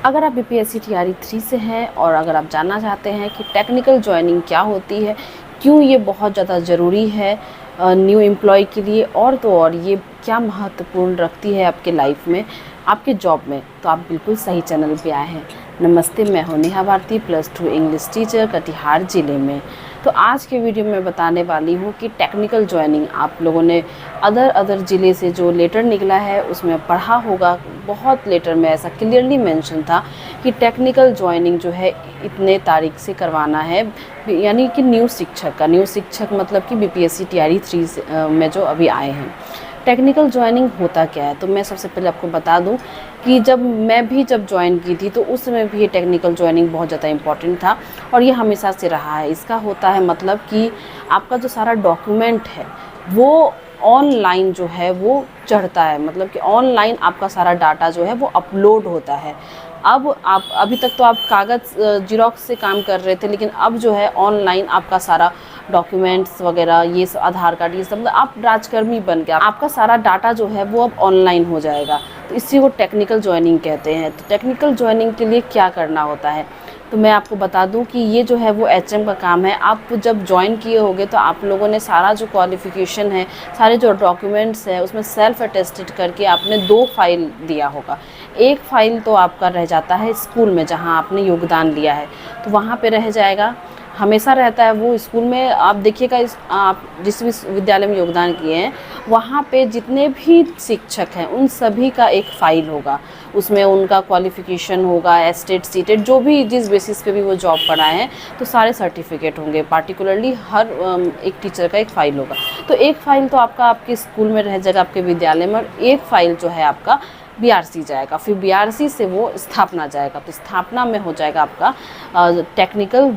अगर आप BPSC TRE 3 से हैं और अगर आप जानना चाहते हैं कि टेक्निकल जॉइनिंग क्या होती है, क्यों ये बहुत ज़्यादा ज़रूरी है न्यू एम्प्लॉय के लिए, और तो और ये क्या महत्वपूर्ण रखती है आपके लाइफ में, आपके जॉब में, तो आप बिल्कुल सही चैनल पे आए हैं। नमस्ते, मैं हूं नेहा भारती, +2 इंग्लिश टीचर कटिहार ज़िले में। तो आज के वीडियो में बताने वाली हूँ कि टेक्निकल जॉइनिंग आप लोगों ने अदर ज़िले से जो लेटर निकला है उसमें पढ़ा होगा। बहुत लेटर में ऐसा क्लियरली मेंशन था कि टेक्निकल जॉइनिंग जो है इतने तारीख से करवाना है, यानी कि न्यू शिक्षक मतलब कि बीपीएससी टीआरई 3 में जो अभी आए हैं। टेक्निकल जॉइनिंग होता क्या है, तो मैं सबसे पहले आपको बता दूं कि मैं भी ज्वाइन की थी तो उस समय भी ये टेक्निकल जॉइनिंग बहुत ज़्यादा इम्पॉर्टेंट था और ये हमेशा से रहा है। इसका होता है मतलब कि आपका जो सारा डॉक्यूमेंट है वो ऑनलाइन जो है वो चढ़ता है, मतलब कि ऑनलाइन आपका सारा डाटा जो है वो अपलोड होता है। अब आप अभी तक तो आप कागज़ जीरोक्स से काम कर रहे थे, लेकिन अब जो है ऑनलाइन आपका सारा डॉक्यूमेंट्स वगैरह, ये सब आधार कार्ड, ये सब, मतलब आप राजकर्मी बन गया, आपका सारा डाटा जो है वो अब ऑनलाइन हो जाएगा। तो इसी को टेक्निकल जॉइनिंग कहते हैं। तो टेक्निकल जॉइनिंग के लिए क्या करना होता है, तो मैं आपको बता दूं कि ये जो है वो एचएम का काम है। आप जब ज्वाइन किए होंगे तो आप लोगों ने सारा जो क्वालिफ़िकेशन है, सारे जो डॉक्यूमेंट्स हैं, उसमें सेल्फ अटेस्टेड करके आपने 2 फाइल दिया होगा। एक फ़ाइल तो आपका रह जाता है स्कूल में जहाँ आपने योगदान लिया है, तो वहाँ पे रह जाएगा, हमेशा रहता है वो। स्कूल में आप देखिएगा, आप जिस विश्वविद्यालय में योगदान किए हैं वहाँ पे जितने भी शिक्षक हैं उन सभी का एक फ़ाइल होगा। उसमें उनका क्वालिफ़िकेशन होगा, एस्टेट सीटेट, जो भी जिस बेसिस पे भी वो जॉब पढ़ाए हैं, तो सारे सर्टिफिकेट होंगे। पार्टिकुलरली हर एक टीचर का एक फ़ाइल होगा। तो एक फ़ाइल तो आपका आपके स्कूल में रह जाएगा, आपके विद्यालय में, और एक फ़ाइल जो है आपका बीआरसी जाएगा। फिर बीआरसी से वो स्थापना जाएगा, तो स्थापना में हो जाएगा आपका टेक्निकल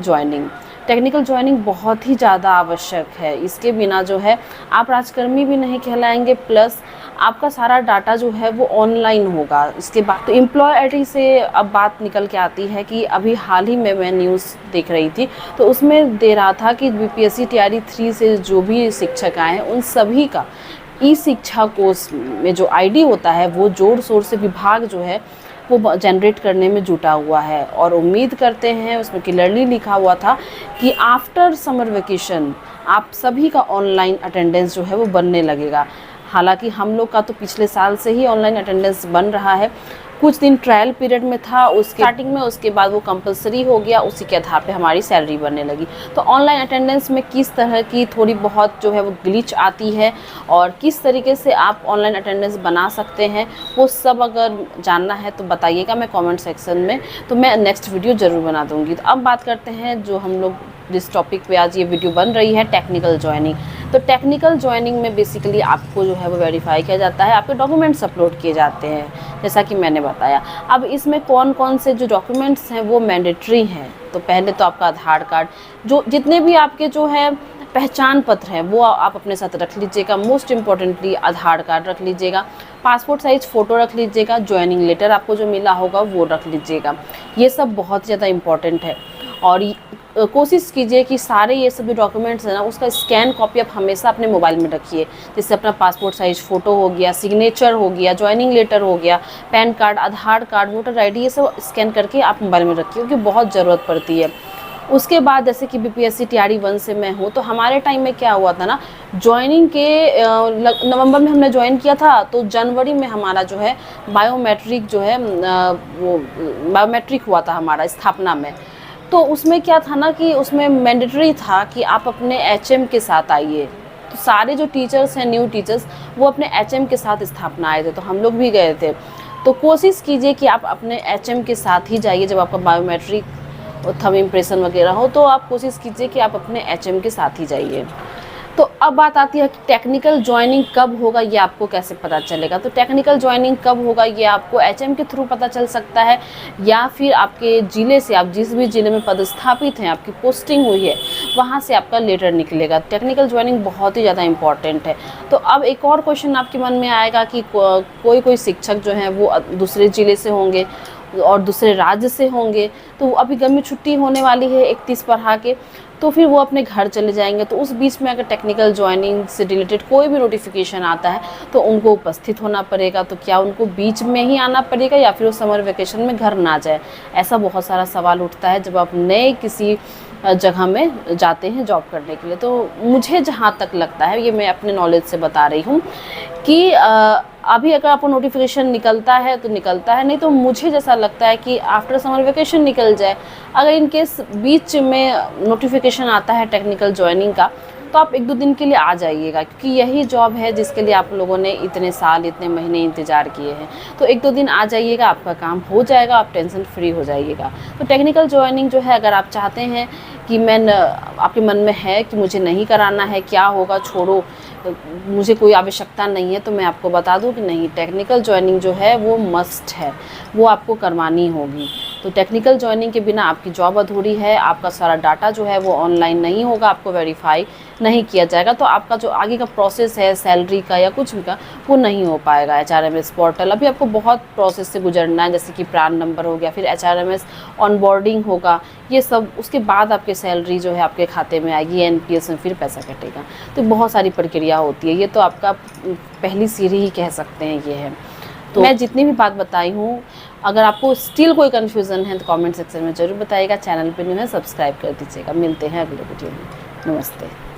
जॉइनिंग बहुत ही ज़्यादा आवश्यक है। इसके बिना जो है आप राजकर्मी भी नहीं कहलाएंगे, प्लस आपका सारा डाटा जो है वो ऑनलाइन होगा। इसके बाद तो एम्प्लॉय आईडी से अब बात निकल के आती है कि अभी हाल ही में मैं न्यूज़ देख रही थी, तो उसमें दे रहा था कि बीपीएससी टीआरई 3 से जो भी शिक्षक आए हैं उन सभी का ई शिक्षा कोर्स में जो आईडी होता है वो जोर शोर से विभाग जो है वो जनरेट करने में जुटा हुआ है। और उम्मीद करते हैं, उसमें क्लियरली लिखा हुआ था कि आफ्टर समर वेकेशन आप सभी का ऑनलाइन अटेंडेंस जो है वो बनने लगेगा। हालांकि हम लोग का तो पिछले साल से ही ऑनलाइन अटेंडेंस बन रहा है। कुछ दिन ट्रायल पीरियड में था उसके स्टार्टिंग में, उसके बाद वो कंपलसरी हो गया, उसी के आधार पे हमारी सैलरी बनने लगी। तो ऑनलाइन अटेंडेंस में किस तरह की थोड़ी बहुत जो है वो ग्लिच आती है और किस तरीके से आप ऑनलाइन अटेंडेंस बना सकते हैं, वो सब अगर जानना है तो बताइएगा मैं कमेंट सेक्शन में, तो मैं नेक्स्ट वीडियो ज़रूर बना दूँगी। तो अब बात करते हैं जो हम लोग जिस टॉपिक पे आज ये वीडियो बन रही है, टेक्निकल जॉइनिंग। तो टेक्निकल जॉइनिंग में बेसिकली आपको जो है वो वेरीफाई किया जाता है, आपके डॉक्यूमेंट्स अपलोड किए जाते हैं, जैसा कि मैंने बताया। अब इसमें कौन कौन से जो डॉक्यूमेंट्स हैं वो मैंडेटरी हैं। तो पहले तो आपका आधार कार्ड, जो जितने भी आपके जो है पहचान पत्र हैं वो आप अपने साथ रख लीजिएगा। मोस्ट इम्पॉर्टेंटली आधार कार्ड रख लीजिएगा, पासपोर्ट साइज़ फ़ोटो रख लीजिएगा, ज्वाइनिंग लेटर आपको जो मिला होगा वो रख लीजिएगा। ये सब बहुत ज़्यादा इम्पॉर्टेंट है और कोशिश कीजिए कि सारे ये सब जो डॉक्यूमेंट्स हैं ना उसका स्कैन कॉपी आप हमेशा अपने मोबाइल में रखिए। जैसे अपना पासपोर्ट साइज़ फ़ोटो हो गया, सिग्नेचर हो गया, ज्वाइनिंग लेटर हो गया, पैन कार्ड, आधार कार्ड, वोटर आईडी, ये सब स्कैन करके आप मोबाइल में रखिए क्योंकि बहुत ज़रूरत पड़ती है। उसके बाद जैसे कि बीपीएससी टीआरई 1 से मैं हूँ, तो हमारे टाइम में क्या हुआ था ना, ज्वाइनिंग के नवंबर में हमने ज्वाइन किया था, तो जनवरी में हमारा जो है बायोमेट्रिक जो है वो बायोमेट्रिक हुआ था हमारा स्थापना में। तो उसमें क्या था ना कि उसमें मैंडेटरी था कि आप अपने एचएम के साथ आइए। तो सारे जो टीचर्स हैं, न्यू टीचर्स, वो अपने एचएम के साथ स्थापना आए थे, तो हम लोग भी गए थे। तो कोशिश कीजिए कि आप अपने एचएम के साथ ही जाइए। जब आपका बायोमेट्रिक और थंब इम्प्रेशन वगैरह हो तो आप कोशिश कीजिए कि आप अपने एचएम के साथ ही जाइए। तो अब बात आती है कि टेक्निकल जॉइनिंग कब होगा, ये आपको कैसे पता चलेगा। तो टेक्निकल जॉइनिंग कब होगा ये आपको एचएम के थ्रू पता चल सकता है, या फिर आपके ज़िले से, आप जिस भी ज़िले में पदस्थापित हैं, आपकी पोस्टिंग हुई है, वहाँ से आपका लेटर निकलेगा। टेक्निकल जॉइनिंग बहुत ही ज़्यादा इंपॉर्टेंट है। तो अब एक और क्वेश्चन आपके मन में आएगा कि कोई शिक्षक जो हैं वो दूसरे ज़िले से होंगे और दूसरे राज्य से होंगे, तो अभी गर्मी छुट्टी होने वाली है 31 पर आके, तो फिर वो अपने घर चले जाएंगे। तो उस बीच में अगर टेक्निकल ज्वाइनिंग से रिलेटेड कोई भी नोटिफिकेशन आता है तो उनको उपस्थित होना पड़ेगा। तो क्या उनको बीच में ही आना पड़ेगा या फिर वो समर वेकेशन में घर ना जाए? ऐसा बहुत सारा सवाल उठता है जब आप नए किसी जगह में जाते हैं जॉब करने के लिए। तो मुझे जहाँ तक लगता है, ये मैं अपने नॉलेज से बता रही हूँ कि अभी अगर आपको नोटिफिकेशन निकलता है तो निकलता है, नहीं तो मुझे जैसा लगता है कि आफ्टर समर वेकेशन निकल जाए। अगर इन केस बीच में नोटिफिकेशन आता है टेक्निकल ज्वाइनिंग का, तो आप 1-2 दिन के लिए आ जाइएगा, क्योंकि यही जॉब है जिसके लिए आप लोगों ने इतने साल इतने महीने इंतज़ार किए हैं। तो 1-2 दिन आ जाइएगा, आपका काम हो जाएगा, आप टेंशन फ्री हो जाइएगा। तो टेक्निकल ज्वाइनिंग जो है, अगर आप चाहते हैं कि आपके मन में है कि मुझे नहीं कराना है, क्या होगा, छोड़ो, मुझे कोई आवश्यकता नहीं है, तो मैं आपको बता दूं कि नहीं, टेक्निकल ज्वाइनिंग जो है वो मस्ट है, वो आपको करवानी होगी। तो टेक्निकल ज्वाइनिंग के बिना आपकी जॉब अधूरी है, आपका सारा डाटा जो है वो ऑनलाइन नहीं होगा, आपको वेरीफाई नहीं किया जाएगा, तो आपका जो आगे का प्रोसेस है सैलरी का या कुछ भी का, वो नहीं हो पाएगा। HRMS पोर्टल, अभी आपको बहुत प्रोसेस से गुजरना है, जैसे कि प्रान नंबर हो गया, फिर HRMS ऑनबोर्डिंग होगा, ये सब, उसके बाद आपकी सैलरी जो है आपके खाते में आएगी, NPS में फिर पैसा कटेगा। तो बहुत सारी प्रक्रिया होती है, ये तो आपका पहली सीढ़ी ही कह सकते हैं ये है। तो मैं जितनी भी बात बताई हूँ, अगर आपको स्टिल कोई कन्फ्यूज़न है तो कमेंट सेक्शन में ज़रूर बताइएगा। चैनल पे न्यू है, सब्सक्राइब कर दीजिएगा। मिलते हैं अगले वीडियो में। नमस्ते।